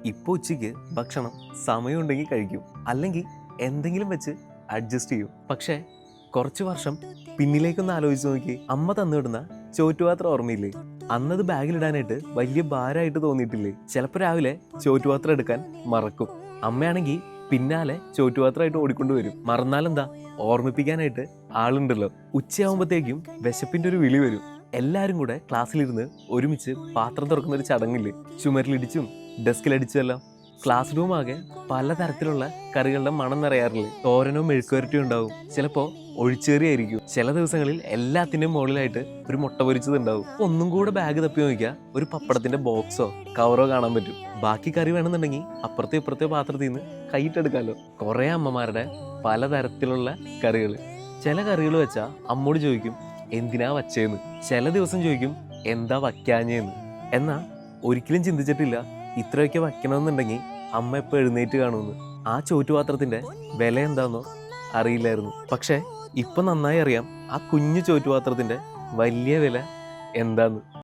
ഇപ്പോൾ ഉച്ചയ്ക്ക് ഭക്ഷണം സമയമുണ്ടെങ്കിൽ കഴിക്കും, അല്ലെങ്കിൽ എന്തെങ്കിലും വെച്ച് അഡ്ജസ്റ്റ് ചെയ്യും. പക്ഷേ കുറച്ച് വർഷം പിന്നിലേക്കൊന്ന് ആലോചിച്ച് നോക്കി, അമ്മ തന്നുവിടുന്ന ചോറ്റുപാത്രം ഓർമ്മയില്ലേ? അന്നത് ബാഗിലിടാനായിട്ട് വലിയ ഭാരമായിട്ട് തോന്നിയിട്ടില്ലേ? ചിലപ്പോൾ രാവിലെ ചോറ്റുപാത്രം എടുക്കാൻ മറക്കും. അമ്മയാണെങ്കിൽ പിന്നാലെ ചോറ്റുപാത്രമായിട്ട് ഓടിക്കൊണ്ടുവരും. മറന്നാലെന്താ, ഓർമ്മിപ്പിക്കാനായിട്ട് ആളുണ്ടല്ലോ. ഉച്ചയാകുമ്പോഴത്തേക്കും വിശപ്പിന്റെ ഒരു വിളി വരും. എല്ലാരും കൂടെ ക്ലാസ്സിലിരുന്ന് ഒരുമിച്ച് പാത്രം തുറക്കുന്ന ഒരു ചടങ്ങില്ലേ? ചുമരിലിടിച്ചും ഡെസ്കിലടിച്ചും എല്ലാം. ക്ലാസ് റൂം ആകെ പലതരത്തിലുള്ള കറികളുടെ മണം നിറയാറില്ലേ? തോരനോ മെഴുക്കുവരട്ടിയോ ഉണ്ടാവും, ചിലപ്പോ ഒഴിച്ചേറി ആയിരിക്കും. ചില ദിവസങ്ങളിൽ എല്ലാത്തിന്റെയും മുകളിലായിട്ട് ഒരു മുട്ട പൊരിച്ചത് ഉണ്ടാവും. ഒന്നും കൂടെ ബാഗ് തപ്പി നോക്കിയാൽ ഒരു പപ്പടത്തിന്റെ ബോക്സോ കവറോ കാണാൻ പറ്റും. ബാക്കി കറി വേണമെന്നുണ്ടെങ്കിൽ അപ്പുറത്തെ ഇപ്പുറത്തെ പാത്രത്തിൽ നിന്ന് കൈയിട്ടെടുക്കാമല്ലോ. കുറെ അമ്മമാരുടെ പലതരത്തിലുള്ള കറികൾ. ചില കറികൾ വെച്ചാ അമ്മോട് ചോദിക്കും എന്തിനാ വച്ചേന്ന്. ചില ദിവസം ചോദിക്കും എന്താ വയ്ക്കാഞ്ഞേന്ന്. എന്നാ ഒരിക്കലും ചിന്തിച്ചിട്ടില്ല ഇത്രയൊക്കെ വയ്ക്കണമെന്നുണ്ടെങ്കിൽ അമ്മ എപ്പോൾ എഴുന്നേറ്റ് കാണുമെന്ന്. ആ ചോറ്റുപാത്രത്തിന്റെ വില എന്താണെന്നോ അറിയില്ലായിരുന്നു. പക്ഷെ ഇപ്പൊ നന്നായി അറിയാം ആ കുഞ്ഞു ചോറ്റുപാത്രത്തിന്റെ വലിയ വില എന്താന്ന്.